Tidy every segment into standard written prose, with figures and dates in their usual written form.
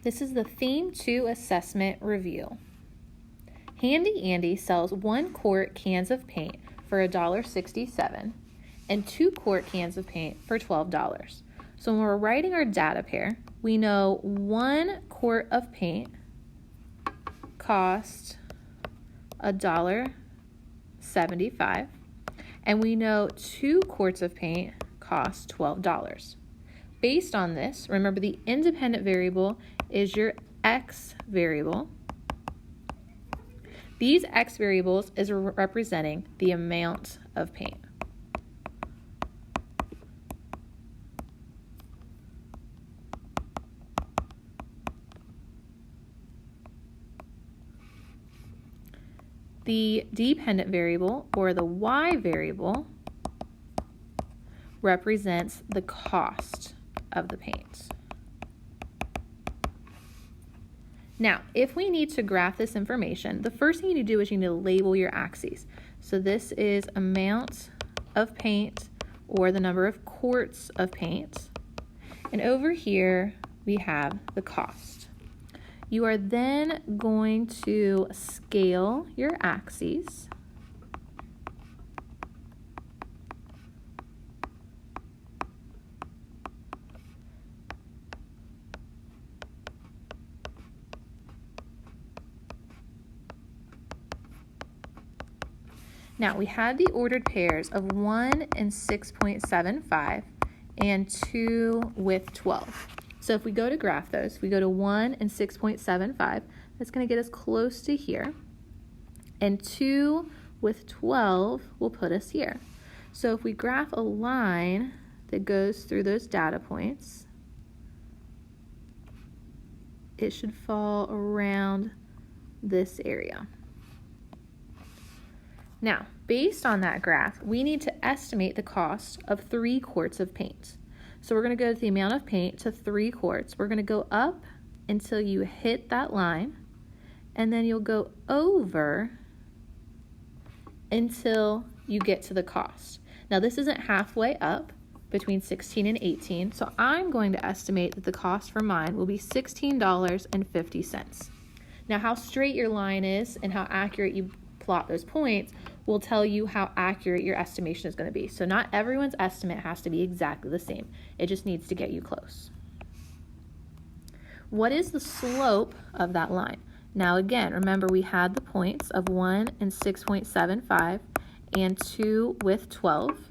This is the Theme 2 Assessment Review. Handy Andy sells 1-quart cans of paint for $1.67 and 2-quart cans of paint for $12. So when we're writing our data pair, we know 1 quart of paint cost $1.75, and we know 2 quarts of paint cost $12. Based on this, remember the independent variable is your X variable. These X variables is representing the amount of paint. The dependent variable, or the Y variable, represents the cost of the paint. Now, if we need to graph this information, the first thing you need to do is you need to label your axes. So this is amount of paint, or the number of quarts of paint. And over here, we have the cost. You are then going to scale your axes. Now, we had the ordered pairs of 1 and 6.75 and 2 with 12. So if we go to graph those, we go to 1 and 6.75, that's going to get us close to here. And 2 with 12 will put us here. So if we graph a line that goes through those data points, it should fall around this area. Now, based on that graph, we need to estimate the cost of 3 quarts of paint. So we're going to go to the amount of paint to 3 quarts. We're going to go up until you hit that line, and then you'll go over until you get to the cost. Now, this isn't halfway up between 16 and 18, so I'm going to estimate that the cost for mine will be $16.50. Now, how straight your line is and how accurate you plot those points will tell you how accurate your estimation is going to be. So not everyone's estimate has to be exactly the same. It just needs to get you close. What is the slope of that line? Now again, remember we had the points of 1 and 6.75 and 2 with 12.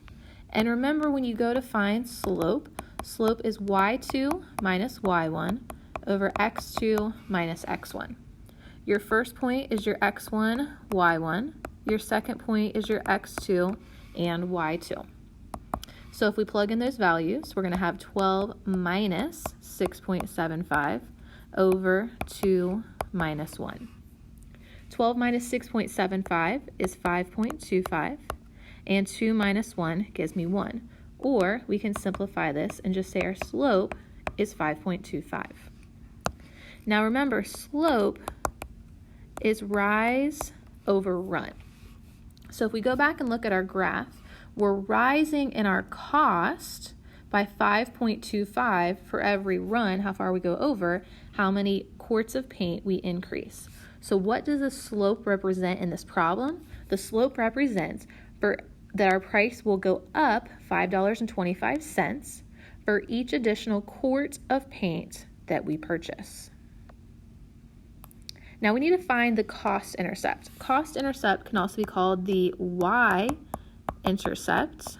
And remember when you go to find slope, slope is y2 minus y1 over x2 minus x1. Your first point is your x1, y1. Your second point is your x2 and y2. So if we plug in those values, we're going to have 12 minus 6.75 over 2 minus 1. 12 minus 6.75 is 5.25, and 2 minus 1 gives me 1. Or we can simplify this and just say our slope is 5.25. Now remember, slope is rise over run. So if we go back and look at our graph, we're rising in our cost by 5.25 for every run, how far we go over, how many quarts of paint we increase. So what does the slope represent in this problem? The slope represents that our price will go up $5.25 for each additional quart of paint that we purchase. Now we need to find the cost-intercept. Cost-intercept can also be called the y-intercept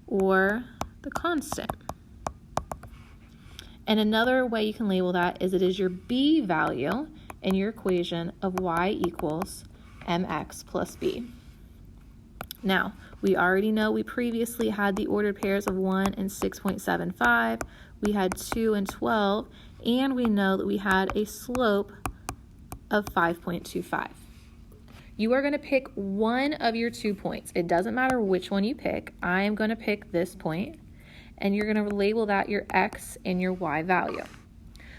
or the constant. And another way you can label that is it is your b value in your equation of y equals mx plus b. Now, we already know we previously had the ordered pairs of 1 and 6.75. We had 2 and 12, and we know that we had a slope of 5.25. You are going to pick one of your 2 points. It doesn't matter which one you pick. I am going to pick this point, and you're going to label that your x and your y value.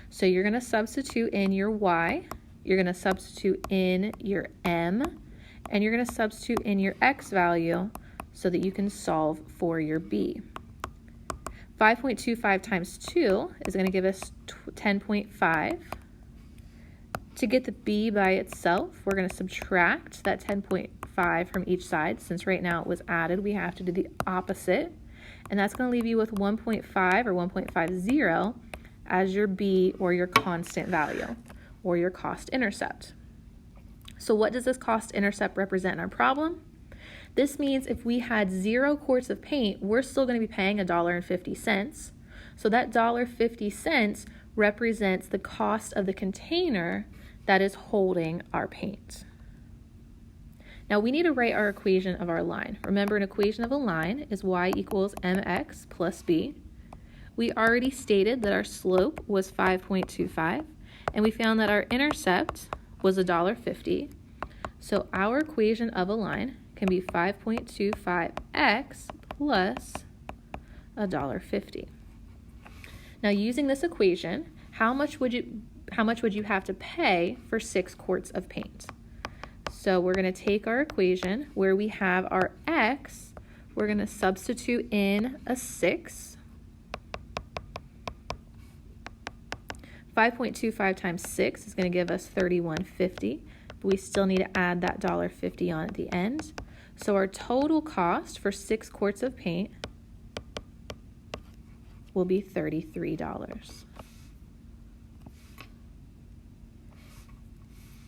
So you're going to substitute in your y, you're going to substitute in your m, and you're going to substitute in your x value so that you can solve for your b. 5.25 times 2 is going to give us 10.5. To get the b by itself, we're going to subtract that 10.5 from each side. Since right now it was added, we have to do the opposite. And that's going to leave you with 1.5 or 1.50 as your b, or your constant value, or your cost intercept. So what does this cost intercept represent in our problem? This means if we had 0 quarts of paint, we're still going to be paying $1.50. So that $1.50 represents the cost of the container that is holding our paint. Now we need to write our equation of our line. Remember, an equation of a line is y equals mx plus b. We already stated that our slope was 5.25, and we found that our intercept was $1.50. So our equation of a line can be 5.25x plus $1.50. Now, using this equation, how much would you have to pay for 6 quarts of paint? So we're going to take our equation where we have our x, we're going to substitute in a 6. 5.25 times 6 is going to give us $31.50, but we still need to add that $1.50 on at the end. So our total cost for 6 quarts of paint will be $33.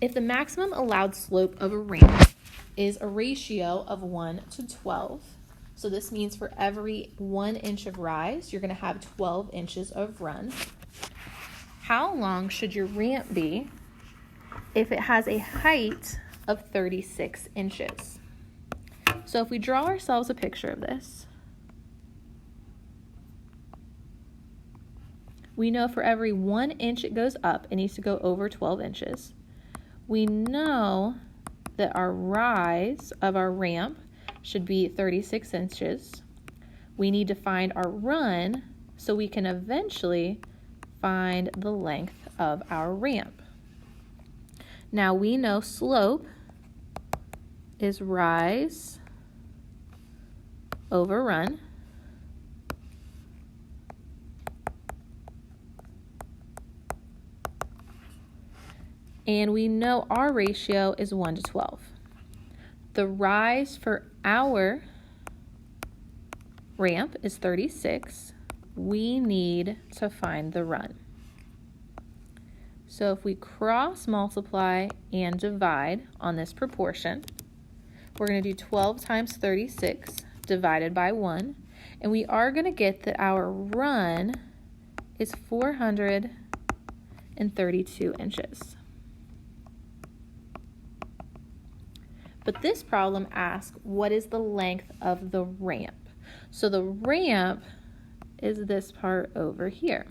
If the maximum allowed slope of a ramp is a ratio of 1 to 12, so this means for every 1 inch of rise, you're going to have 12 inches of run. How long should your ramp be if it has a height of 36 inches? So if we draw ourselves a picture of this, we know for every 1 inch it goes up, it needs to go over 12 inches. We know that our rise of our ramp should be 36 inches. We need to find our run so we can eventually find the length of our ramp. Now we know slope is rise over run. And we know our ratio is 1 to 12. The rise for our ramp is 36. We need to find the run. So if we cross multiply and divide on this proportion, we're going to do 12 times 36 divided by 1. And we are going to get that our run is 432 inches. But this problem asks, what is the length of the ramp? So the ramp is this part over here.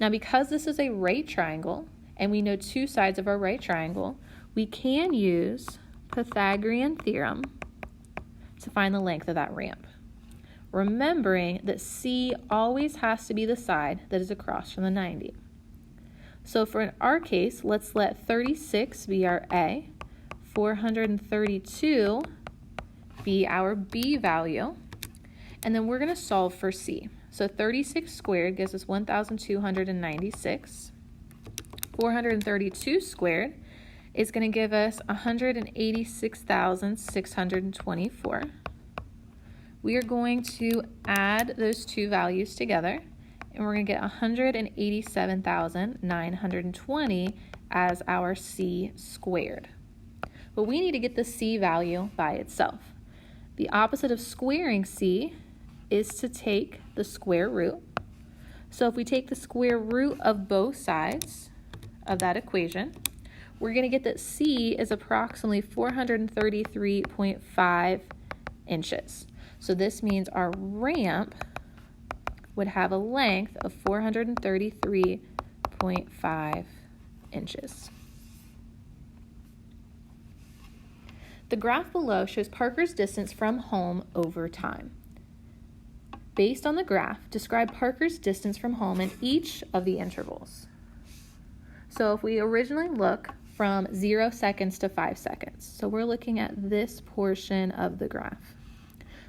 Now, because this is a right triangle, and we know 2 sides of our right triangle, we can use Pythagorean theorem to find the length of that ramp. Remembering that C always has to be the side that is across from the 90. So for in our case, let's let 36 be our A, 432 be our B value, and then we're going to solve for C. So 36 squared gives us 1,296. 432 squared is going to give us 186,624. We are going to add those 2 values together, and we're going to get 187,920 as our C squared. But we need to get the C value by itself. The opposite of squaring C is to take the square root. So if we take the square root of both sides of that equation, we're going to get that C is approximately 433.5 inches. So this means our ramp would have a length of 433.5 inches. The graph below shows Parker's distance from home over time. Based on the graph, describe Parker's distance from home in each of the intervals. So if we originally look from 0 seconds to 5 seconds, so we're looking at this portion of the graph.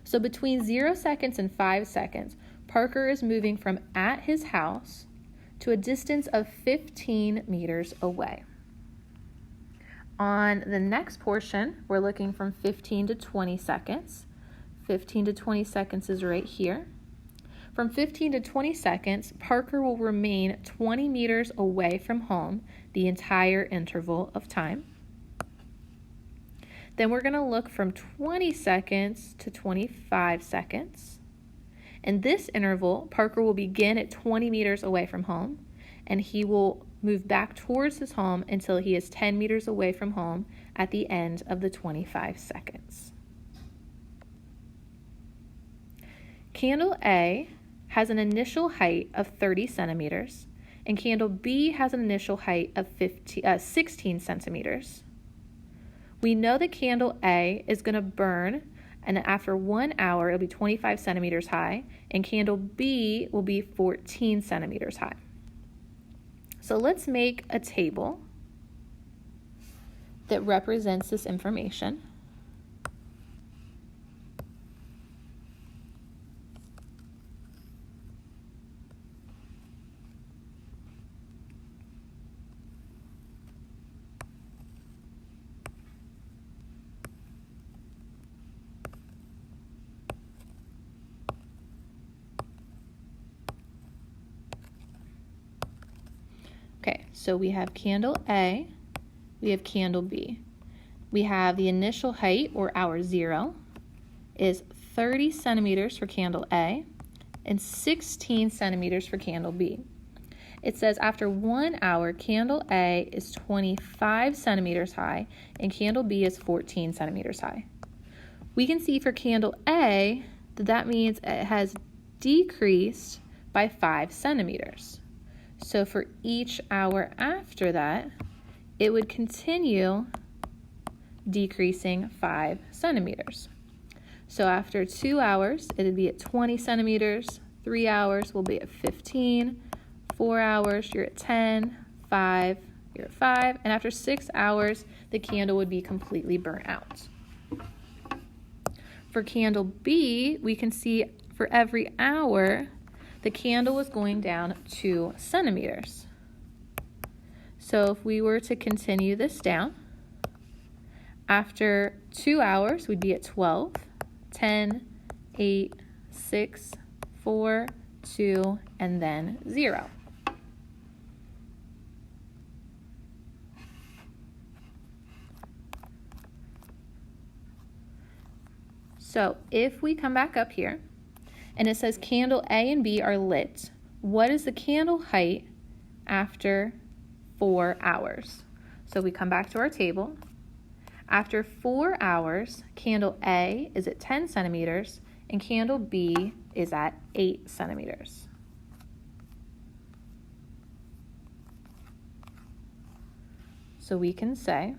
So between 0 seconds and 5 seconds, Parker is moving from at his house to a distance of 15 meters away. On the next portion, we're looking from 15 to 20 seconds. 15 to 20 seconds is right here. From 15 to 20 seconds, Parker will remain 20 meters away from home the entire interval of time. Then we're going to look from 20 seconds to 25 seconds. In this interval, Parker will begin at 20 meters away from home, and he will move back towards his home until he is 10 meters away from home at the end of the 25 seconds. Candle A has an initial height of 30 centimeters, and candle B has an initial height of 16 centimeters. We know that candle A is going to burn, and after 1 hour, it'll be 25 centimeters high, and candle B will be 14 centimeters high. So let's make a table that represents this information. Okay, so we have candle A, we have candle B. We have the initial height, or hour 0, is 30 centimeters for candle A and 16 centimeters for candle B. It says after 1 hour, candle A is 25 centimeters high and candle B is 14 centimeters high. We can see for candle A that means it has decreased by 5 centimeters. So for each hour after that, it would continue decreasing 5 centimeters. So after 2 hours, it would be at 20 centimeters, 3 hours will be at 15, 4 hours, you're at 10, 5, you're at 5, and after 6 hours, the candle would be completely burnt out. For candle B, we can see for every hour, the candle was going down 2 centimeters. So if we were to continue this down, after 2 hours, we'd be at 12, 10, 8, 6, 4, 2, and then 0. So if we come back up here, and it says candle A and B are lit, what is the candle height after 4 hours? So we come back to our table. After 4 hours, candle A is at 10 centimeters and candle B is at 8 centimeters. So we can say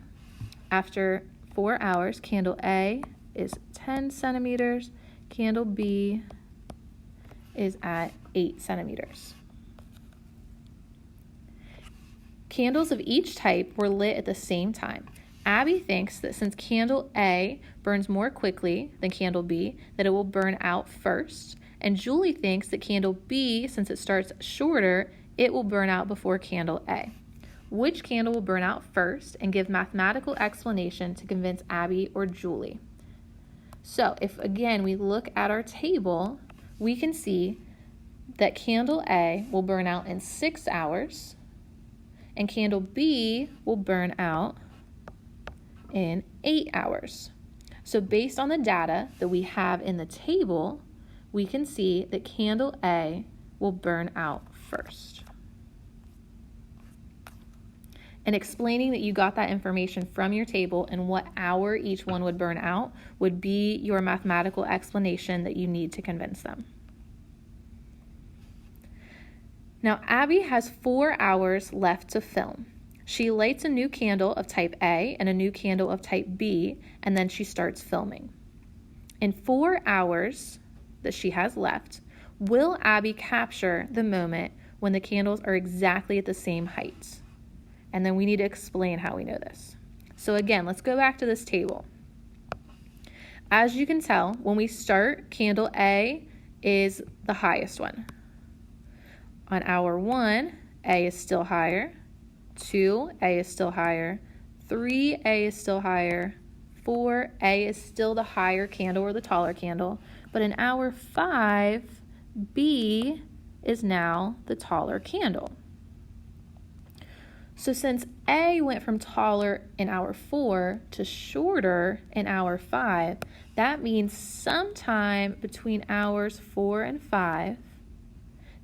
after 4 hours, candle A is 10 centimeters, candle B is at 8 centimeters. Candles of each type were lit at the same time. Abby thinks that since candle A burns more quickly than candle B, that it will burn out first. And Julie thinks that candle B, since it starts shorter, it will burn out before candle A. Which candle will burn out first, and give mathematical explanation to convince Abby or Julie? So if, again, we look at our table, we can see that candle A will burn out in 6 hours, and candle B will burn out in 8 hours. So based on the data that we have in the table, we can see that candle A will burn out first. And explaining that you got that information from your table and what hour each one would burn out would be your mathematical explanation that you need to convince them. Now, Abby has 4 hours left to film. She lights a new candle of type A and a new candle of type B, and then she starts filming. In 4 hours that she has left, will Abby capture the moment when the candles are exactly at the same height? And then we need to explain how we know this. So again, let's go back to this table. As you can tell, when we start, candle A is the highest one. On hour 1, A is still higher. 2, A is still higher. 3, A is still higher. 4, A is still the higher candle or the taller candle. But in hour 5, B is now the taller candle. So since A went from taller in hour 4 to shorter in hour 5, that means sometime between hours 4 and 5,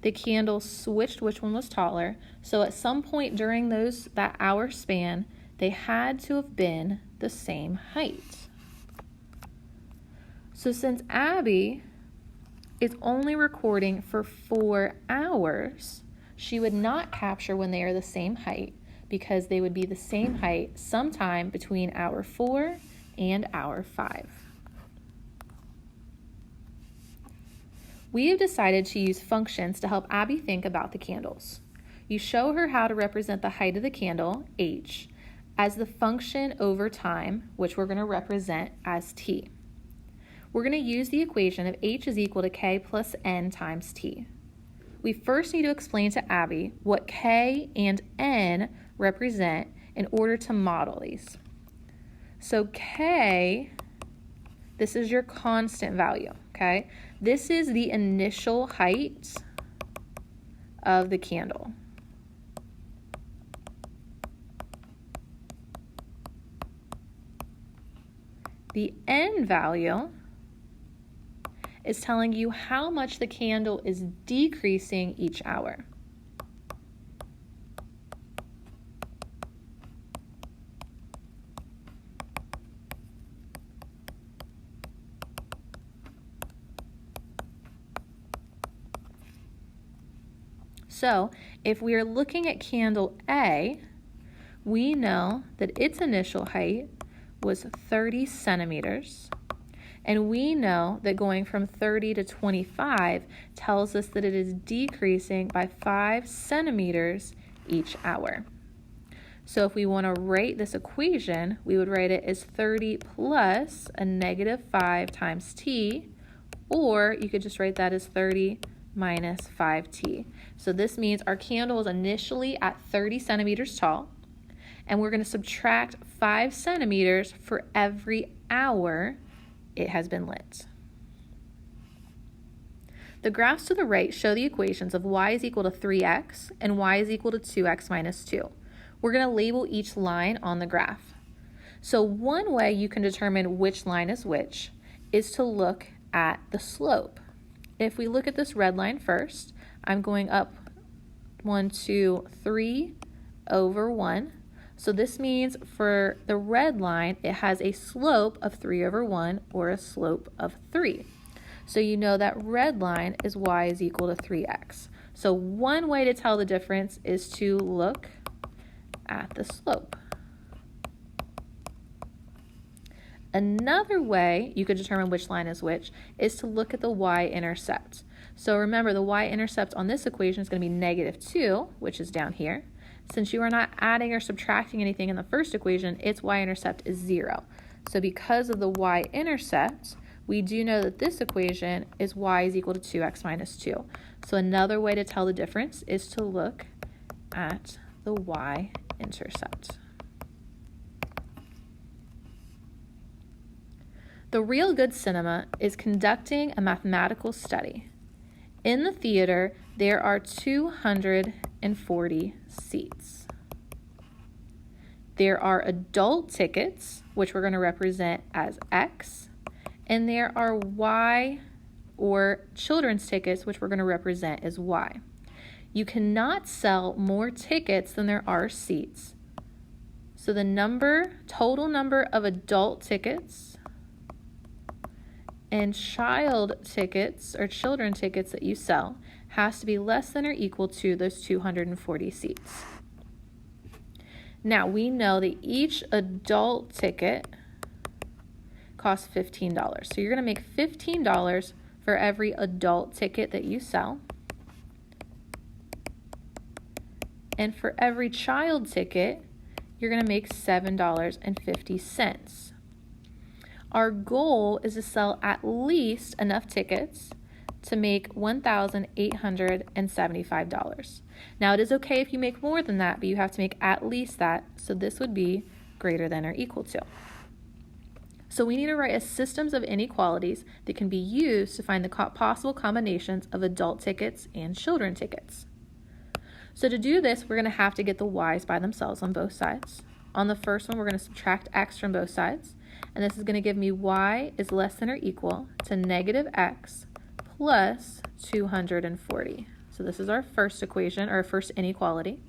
the candle switched which one was taller. So at some point during that hour span, they had to have been the same height. So since Abby is only recording for 4 hours, she would not capture when they are the same height, because they would be the same height sometime between hour 4 and hour 5. We have decided to use functions to help Abby think about the candles. You show her how to represent the height of the candle, h, as the function over time, which we're going to represent as t. We're going to use the equation of h is equal to k plus n times t. We first need to explain to Abby what k and n represent in order to model these. So k, this is your constant value, okay? This is the initial height of the candle. The n value is telling you how much the candle is decreasing each hour. So if we are looking at candle A, we know that its initial height was 30 centimeters. And we know that going from 30 to 25 tells us that it is decreasing by 5 centimeters each hour. So if we want to write this equation, we would write it as 30 plus a negative 5 times t, or you could just write that as 30 minus 5t. So this means our candle is initially at 30 centimeters tall, and we're going to subtract 5 centimeters for every hour it has been lit. The graphs to the right show the equations of y is equal to 3x and y is equal to 2x minus 2. We're going to label each line on the graph. So one way you can determine which line is which is to look at the slope. If we look at this red line first, I'm going up 1, 2, 3 over 1. So this means for the red line, it has a slope of 3 over 1 or a slope of 3. So you know that red line is y is equal to 3x. So one way to tell the difference is to look at the slope. Another way you could determine which line is which is to look at the y-intercept. So remember, the y-intercept on this equation is going to be negative 2, which is down here. Since you are not adding or subtracting anything in the first equation, its y-intercept is 0. So because of the y-intercept, we do know that this equation is y is equal to 2x minus 2. So another way to tell the difference is to look at the y-intercept. The Real Good Cinema is conducting a mathematical study. In the theater, there are 240 seats. There are adult tickets, which we're going to represent as X, and there are Y or children's tickets, which we're going to represent as Y. You cannot sell more tickets than there are seats. So the total number of adult tickets and child tickets or children tickets that you sell has to be less than or equal to those 240 seats. Now we know that each adult ticket costs $15. So you're going to make $15 for every adult ticket that you sell. And for every child ticket, you're going to make $7.50. Our goal is to sell at least enough tickets to make $1,875. Now, it is okay if you make more than that, but you have to make at least that, so this would be greater than or equal to. So we need to write a systems of inequalities that can be used to find the possible combinations of adult tickets and children tickets. So to do this, we're going to have to get the y's by themselves on both sides. On the first one, we're going to subtract x from both sides, and this is going to give me y is less than or equal to negative x plus 240. So this is our first equation, or our first inequality.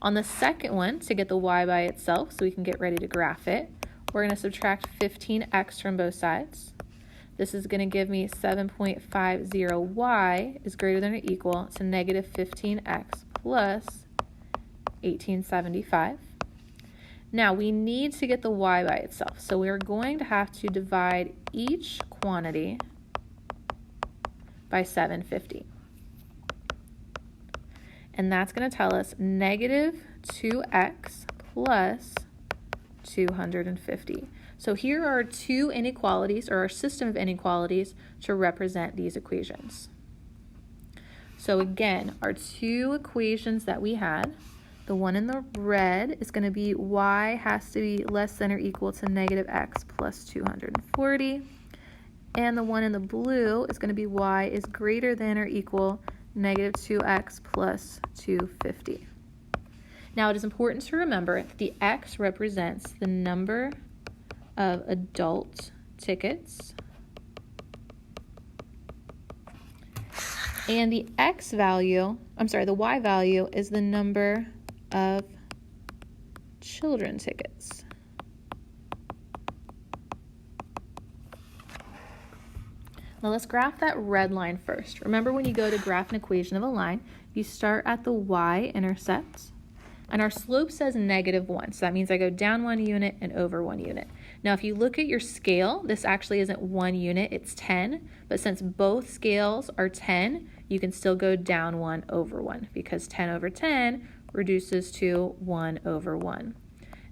On the second one, to get the y by itself, so we can get ready to graph it, we're going to subtract 15x from both sides. This is going to give me 7.50y is greater than or equal to negative 15x plus 1875. Now, we need to get the y by itself, so we're going to have to divide each quantity by 750. And that's going to tell us negative 2x plus 250. So here are two inequalities, or our system of inequalities, to represent these equations. So again, our two equations that we had, the one in the red is going to be y has to be less than or equal to negative x plus 240. And the one in the blue is going to be y is greater than or equal negative 2x plus 250. Now, it is important to remember that the x represents the number of adult tickets, and the the y value is the number of children tickets. Now let's graph that red line first. Remember, when you go to graph an equation of a line, you start at the y-intercept, and our slope says -1, so that means I go down 1 unit and over 1 unit. Now, if you look at your scale, this actually isn't 1 unit, it's 10, but since both scales are 10, you can still go down 1 over 1, because 10 over 10 reduces to 1 over 1.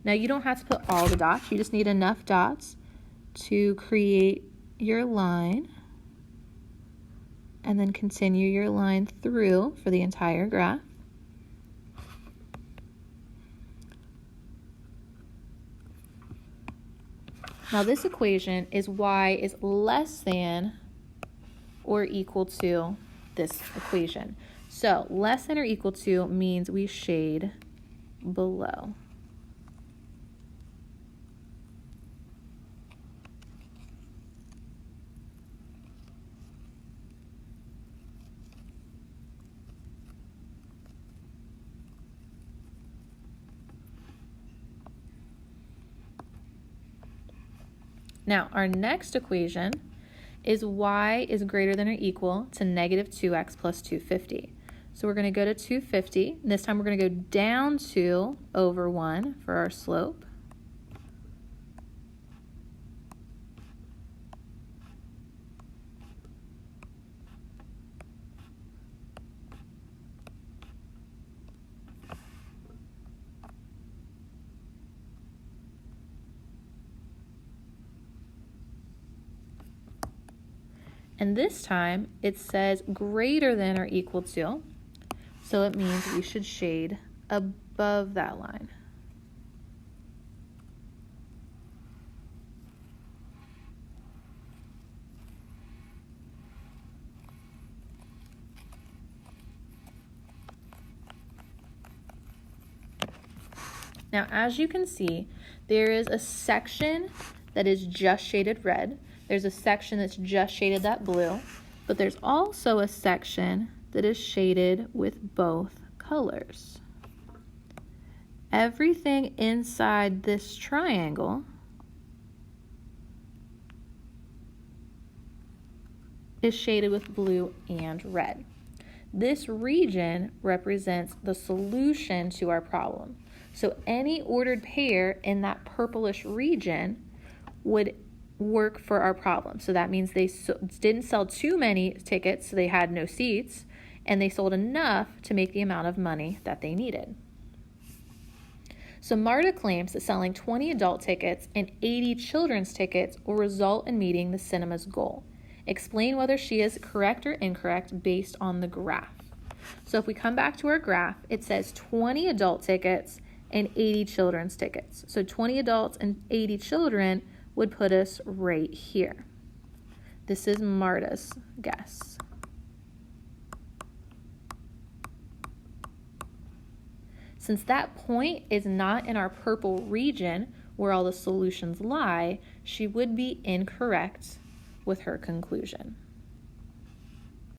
Now, you don't have to put all the dots, you just need enough dots to create your line, and then continue your line through for the entire graph. Now, this equation is y is less than or equal to this equation. So less than or equal to means we shade below. Now, our next equation is y is greater than or equal to negative 2x plus 250. So we're going to go to 250, and this time we're going to go down 2 over 1 for our slope. And this time it says greater than or equal to, so it means we should shade above that line. Now, as you can see, there is a section that is just shaded red. There's a section that's just shaded that blue, but there's also a section that is shaded with both colors. Everything inside this triangle is shaded with blue and red. This region represents the solution to our problem. So any ordered pair in that purplish region would work for our problem. So that means they didn't sell too many tickets, so they had no seats, and they sold enough to make the amount of money that they needed. So MARTA claims that selling 20 adult tickets and 80 children's tickets will result in meeting the cinema's goal. Explain whether she is correct or incorrect based on the graph. So if we come back to our graph, it says 20 adult tickets and 80 children's tickets. So 20 adults and 80 children would put us right here. This is Marta's guess. Since that point is not in our purple region where all the solutions lie, she would be incorrect with her conclusion.